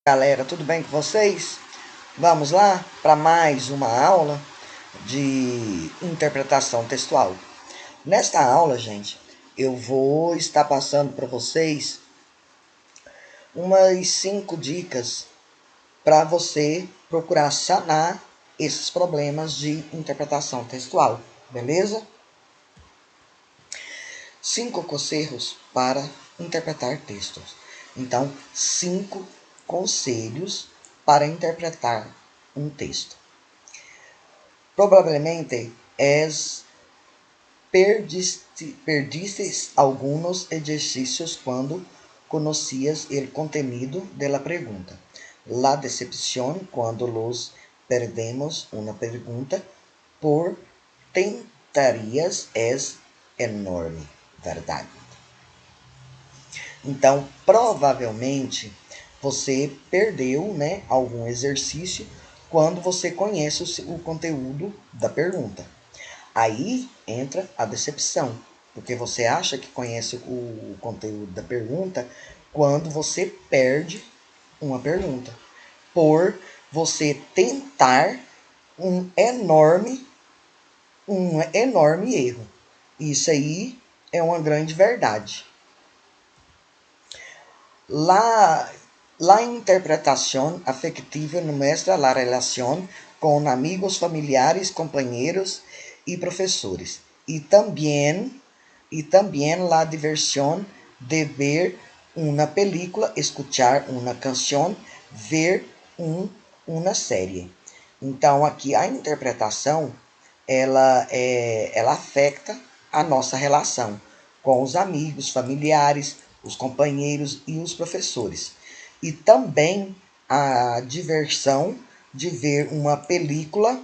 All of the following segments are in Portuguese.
Galera, tudo bem com vocês? Vamos lá para mais uma aula de interpretação textual. Nesta aula, gente, eu vou estar passando para vocês umas 5 dicas para você procurar sanar esses problemas de interpretação textual, beleza? 5 conselhos para interpretar textos. Então, 5 conselhos para interpretar um texto. Provavelmente perdiste alguns exercícios quando conocias o contenido da pergunta. La decepción cuando los perdemos una pergunta por tentarias es enorme, verdade? Então, provavelmente, você perdeu, né, algum exercício quando você conhece o conteúdo da pergunta. Aí entra a decepção, porque você acha que conhece o conteúdo da pergunta quando você perde uma pergunta, por você tentar um enorme erro. Isso aí é uma grande verdade. La interpretación afectiva muestra la relación con amigos, familiares, compañeros y profesores. Y también la diversión de ver una película, escuchar una canción, ver uma série. Então, aqui a interpretação, ela afeta a nossa relação com os amigos, familiares, os companheiros e os professores. E também a diversão de ver uma película,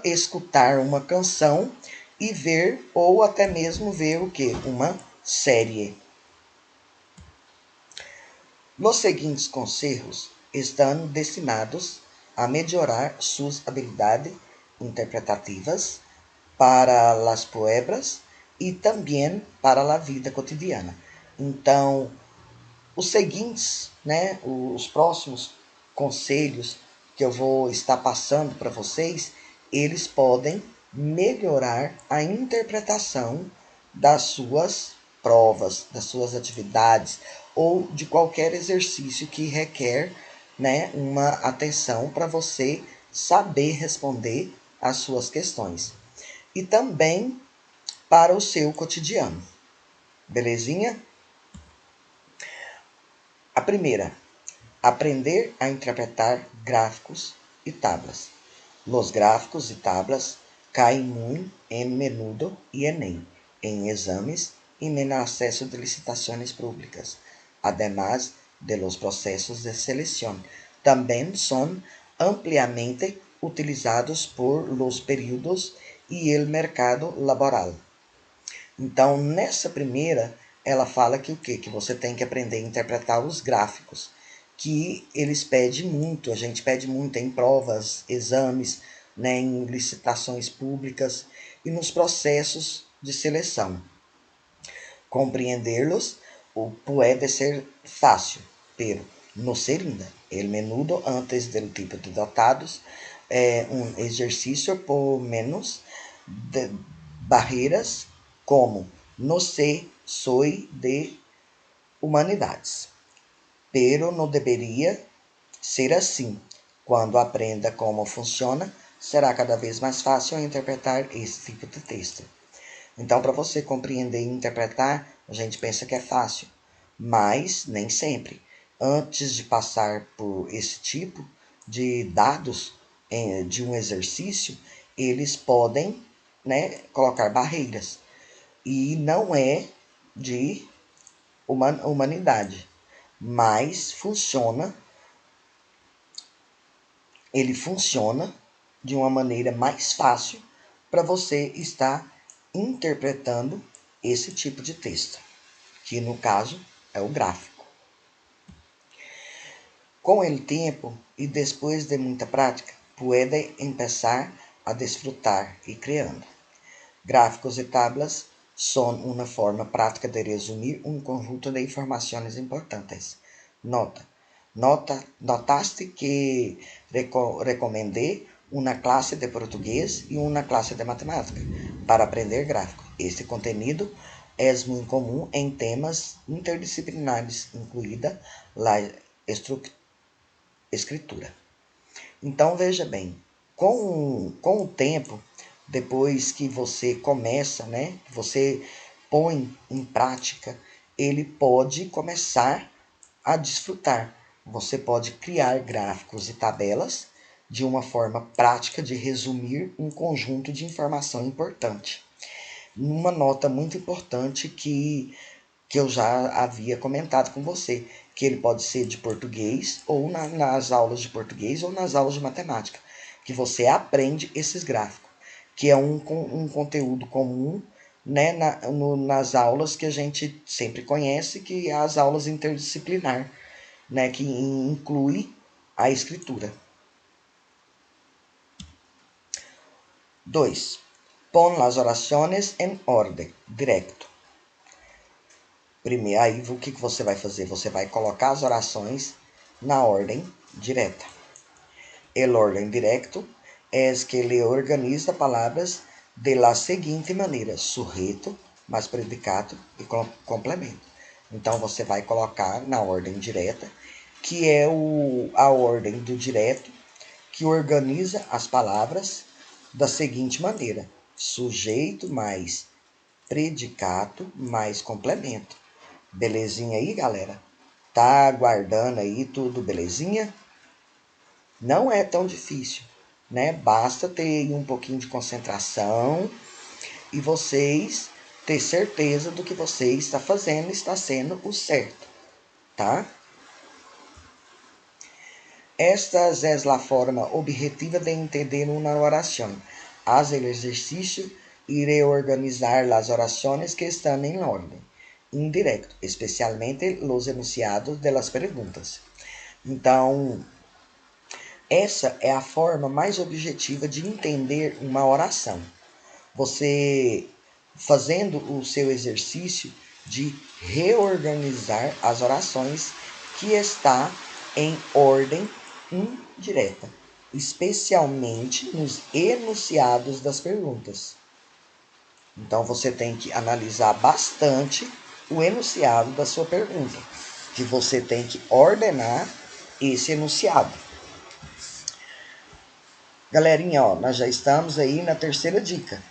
escutar uma canção e ver, ou até mesmo ver o quê? Uma série. Os seguintes conselhos estão destinados a melhorar suas habilidades interpretativas para as pruebas e também para a vida cotidiana. Então, os seguintes, né, os próximos conselhos que eu vou estar passando para vocês, eles podem melhorar a interpretação das suas provas, das suas atividades ou de qualquer exercício que requer, né, uma atenção para você saber responder às suas questões. E também para o seu cotidiano. Belezinha? A primeira, aprender a interpretar gráficos e tablas. Los gráficos e tablas caem muito em menudo e Enem, em exames e no acesso de licitações públicas, además de los processos de seleção. Também são ampliamente utilizados por los períodos e el mercado laboral. Então, nessa primeira, ela fala que o quê? Que você tem que aprender a interpretar os gráficos, que eles pedem muito, a gente pede muito em provas, exames, né, em licitações públicas e nos processos de seleção. Compreendê-los pode ser fácil, pero no ser ainda. El menudo antes del tipo de dotados um exercício por menos de barreiras como no sé, soy de humanidades. Pero não deveria ser assim. Quando aprenda como funciona, será cada vez mais fácil interpretar esse tipo de texto. Então, para você compreender e interpretar, a gente pensa que é fácil, mas nem sempre. Antes de passar por esse tipo de dados de um exercício, eles podem, né, colocar barreiras. E não é de humanidade, mas ele funciona de uma maneira mais fácil para você estar interpretando esse tipo de texto, que no caso é o gráfico. Com o tempo e depois de muita prática, pode empezar a desfrutar e criando. Gráficos e tablas são uma forma prática de resumir um conjunto de informações importantes. Nota: Notaste que recomendé una clase de portugués y una clase de matemática para aprender gráfico. Este contenido es muy común en temas interdisciplinares, incluída a escritura. Então, veja bem, com o tempo, depois que você começa, né, você põe em prática, ele pode começar a desfrutar. Você pode criar gráficos e tabelas de uma forma prática de resumir um conjunto de informação importante. Uma nota muito importante que eu já havia comentado com você, que ele pode ser de português ou nas aulas de português ou nas aulas de matemática, que você aprende esses gráficos, que é um conteúdo comum, né, nas aulas que a gente sempre conhece, que é as aulas interdisciplinar, né, que inclui a escritura. 2. Pon las oraciones en orden directo. Primeiro, aí o que você vai fazer? Você vai colocar as orações na ordem direta. El orden directo es que le organiza palavras de la seguinte maneira: sujeito, mais predicado e complemento. Então, você vai colocar na ordem direta, que é a ordem do direto, que organiza as palavras da seguinte maneira: sujeito mais predicado mais complemento. Belezinha aí, galera? Tá aguardando aí tudo belezinha? Não é tão difícil, né? Basta ter um pouquinho de concentração e vocês ter certeza do que você está fazendo está sendo o certo, tá? Esta es la forma objetiva de entender una oración. Haz el ejercicio y reorganizar las oraciones que están en orden indirecto, especialmente los enunciados de las perguntas. Então, essa é a forma mais objetiva de entender uma oração. Você fazendo o seu exercício de reorganizar as orações que está em ordem indireta, especialmente nos enunciados das perguntas. Então você tem que analisar bastante o enunciado da sua pergunta, que você tem que ordenar esse enunciado. Galerinha, ó, nós já estamos aí na terceira dica.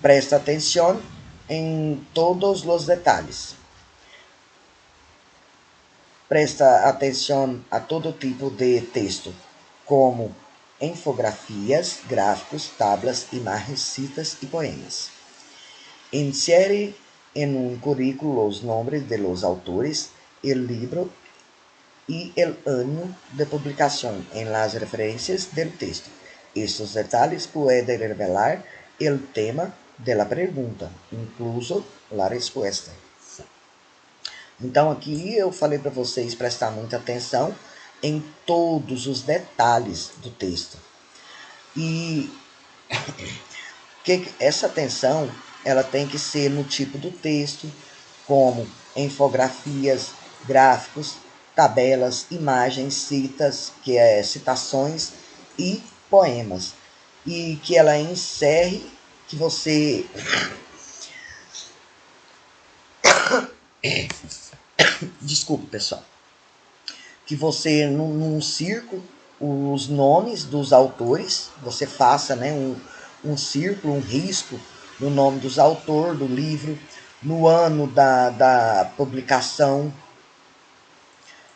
Presta atenção em todos os detalhes. Presta atenção a todo tipo de texto, como infografias, gráficos, tablas, imagens, citas y poemas. Insere en un currículo los nombres de los autores, el libro y el año de publicación en las referencias del texto. Estos detalles pueden revelar el tema de la pergunta, incluso la respuesta. Então, aqui eu falei para vocês prestar muita atenção em todos os detalhes do texto. E essa atenção, ela tem que ser no tipo do texto, como infografias, gráficos, tabelas, imagens, citas, que é citações e poemas. E que ela encerre, que você... Desculpe, pessoal. Que você, num círculo, os nomes dos autores, você faça, né, um círculo, um risco no nome dos autores do livro, no ano da publicação,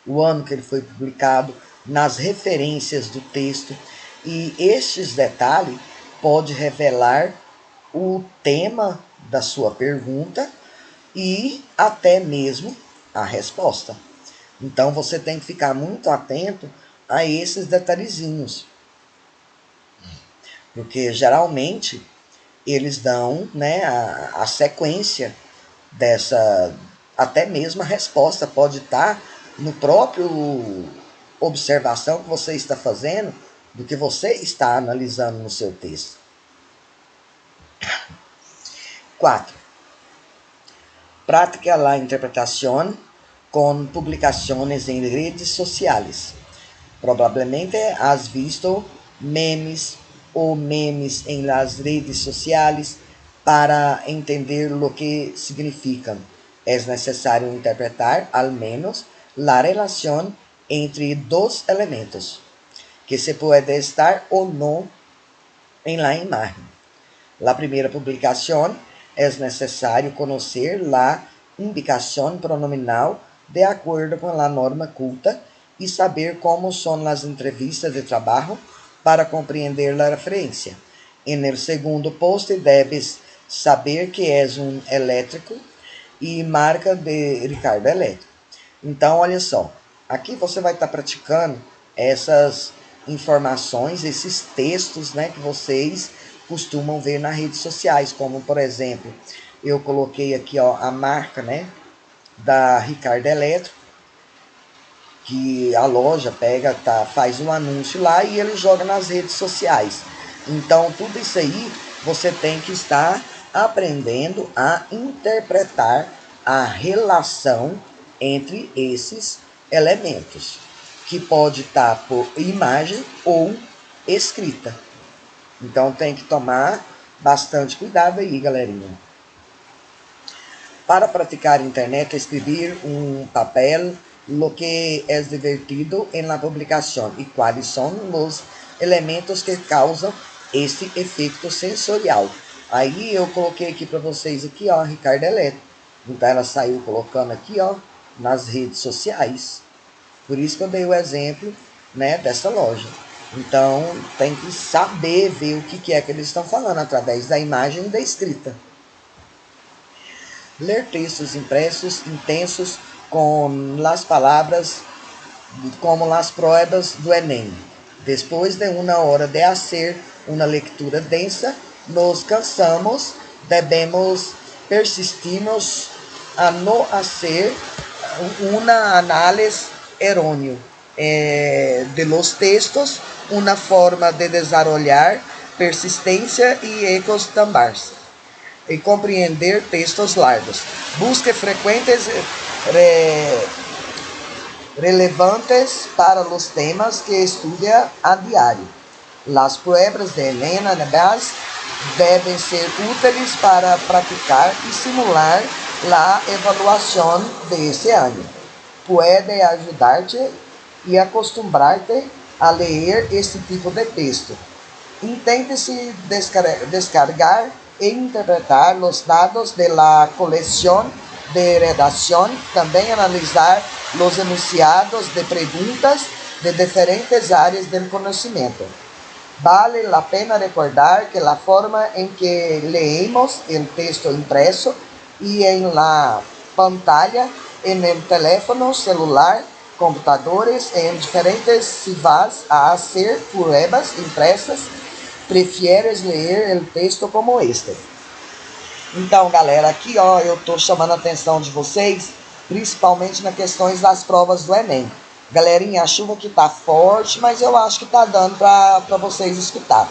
o ano que ele foi publicado, nas referências do texto. E estes detalhes podem revelar o tema da sua pergunta e até mesmo a resposta. Então, você tem que ficar muito atento a esses detalhezinhos. Porque, geralmente, eles dão, né, a sequência dessa... Até mesmo a resposta pode estar no próprio observação que você está fazendo do que você está analisando no seu texto. 4. Prática la interpretación con publicaciones en redes sociales. Probablemente has visto memes o memes en las redes sociales. Para entender lo que significan, es necesario interpretar al menos la relación entre dos elementos, que se puede estar o no en la imagen. La primera publicación es necesario conocer la indicación pronominal de acuerdo con la norma culta y saber cómo son las entrevistas de trabajo para comprender la referencia. En el segundo post debes saber que é um elétrico e marca de Ricardo Elétrico. Então, olha só, aqui você vai estar praticando essas informações, esses textos, né, que vocês costumam ver nas redes sociais, como, por exemplo, eu coloquei aqui, ó, a marca, né, da Ricardo Elétrico, que a loja pega, faz um anúncio lá e ele joga nas redes sociais. Então, tudo isso aí você tem que estar aprendendo a interpretar a relação entre esses elementos, que pode estar por imagem ou escrita. Então tem que tomar bastante cuidado aí, galerinha. Para praticar internet, escrever um papel lo que é divertido en la publicación y cuáles son los elementos que causam esse efeito sensorial. Aí eu coloquei aqui para vocês aqui, ó, Ricardo Elétrico. Então ela saiu colocando aqui, ó, nas redes sociais. Por isso que eu dei o exemplo, né, dessa loja. Então tem que saber ver o que é que eles estão falando através da imagem e da escrita. Ler textos impressos intensos com as palavras como as pruebas do Enem. Depois de uma hora de hacer uma leitura densa, nos cansamos, devemos persistirmos a não hacer uma análise errônea de los textos, uma forma de desarrollar persistência e acostumar-se e compreender textos largos. Busque frequentes relevantes para os temas que estuda a diário. As pruebas de Helena Nebas devem ser úteis para praticar e simular a avaliação desse ano. Pode ajudar-te e acostumar-te a ler este tipo de texto. Intente-se descargar e interpretar os dados de la coleção de redação, também analisar os enunciados de perguntas de diferentes áreas do conhecimento. Vale a pena recordar que a forma em que leemos o texto impreso e em la pantalla, en el teléfono celular, computadores e em diferentes si vas a hacer pruebas impressas, prefieres ler o texto como este. Então, galera, aqui, ó, eu tô chamando a atenção de vocês, principalmente nas questões das provas do Enem. Galerinha, a chuva aqui tá forte, mas eu acho que tá dando para vocês escutar.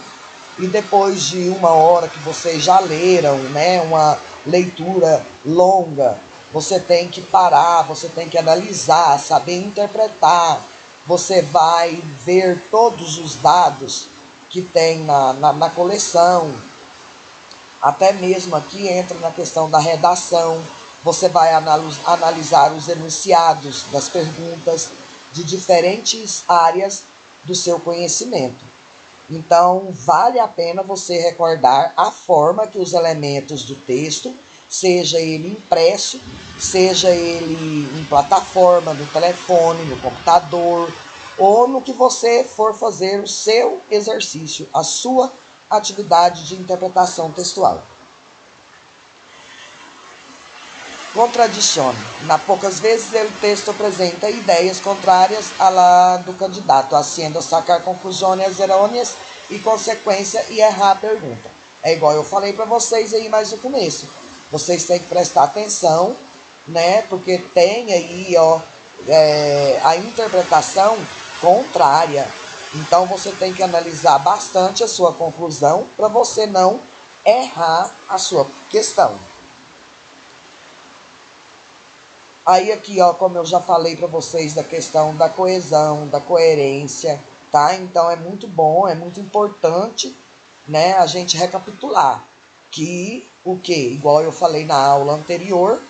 E depois de uma hora que vocês já leram, né, uma leitura longa, você tem que parar, você tem que analisar, saber interpretar. Você vai ver todos os dados que tem na coleção. Até mesmo aqui entra na questão da redação. Você vai analisar os enunciados das perguntas de diferentes áreas do seu conhecimento. Então, vale a pena você recordar a forma que os elementos do texto, seja ele impresso, seja ele em plataforma, no telefone, no computador, ou no que você for fazer o seu exercício, a sua atividade de interpretação textual. Contradição. Na poucas vezes o texto apresenta ideias contrárias à la do candidato, haciendo sacar conclusões errôneas e consequência e errar a pergunta. É igual eu falei para vocês aí mais no começo. Vocês têm que prestar atenção, né? Porque tem aí, ó, a interpretação contrária. Então você tem que analisar bastante a sua conclusão para você não errar a sua questão. Aí aqui, ó, como eu já falei para vocês da questão da coesão, da coerência, tá? Então é muito bom, é muito importante, né, a gente recapitular que o que, igual eu falei na aula anterior,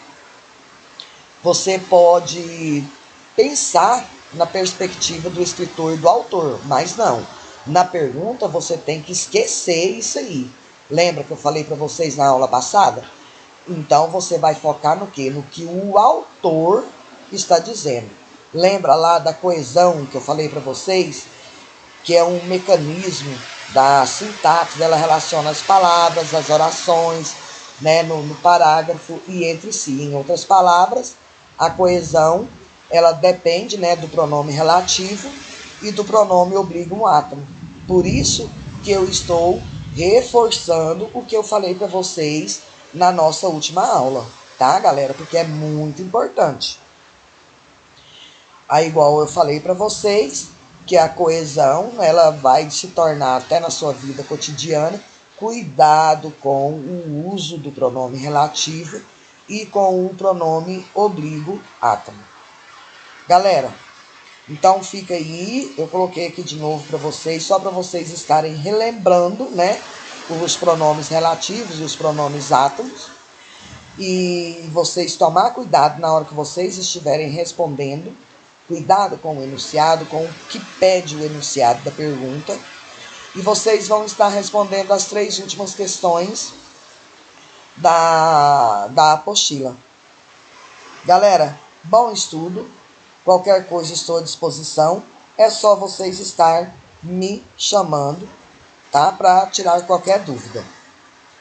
você pode pensar na perspectiva do escritor e do autor, mas não. Na pergunta você tem que esquecer isso aí. Lembra que eu falei para vocês na aula passada? Então você vai focar no quê? No que o autor está dizendo. Lembra lá da coesão que eu falei para vocês? Que é um mecanismo da sintaxe, ela relaciona as palavras, as orações, né, no parágrafo e entre si. Em outras palavras, a coesão, ela depende, né, do pronome relativo e do pronome oblíguo átomo. Por isso que eu estou reforçando o que eu falei para vocês na nossa última aula, tá, galera? Porque é muito importante. Aí, igual eu falei para vocês, que a coesão, ela vai se tornar até na sua vida cotidiana, cuidado com o uso do pronome relativo e com o pronome oblíguo átomo. Galera, então fica aí, eu coloquei aqui de novo para vocês, só para vocês estarem relembrando, né, os pronomes relativos e os pronomes átomos. E vocês tomar cuidado na hora que vocês estiverem respondendo. Cuidado com o enunciado, com o que pede o enunciado da pergunta. E vocês vão estar respondendo as 3 últimas questões da apostila. Galera, bom estudo. Qualquer coisa estou à disposição. É só vocês estar me chamando, tá? Para tirar qualquer dúvida.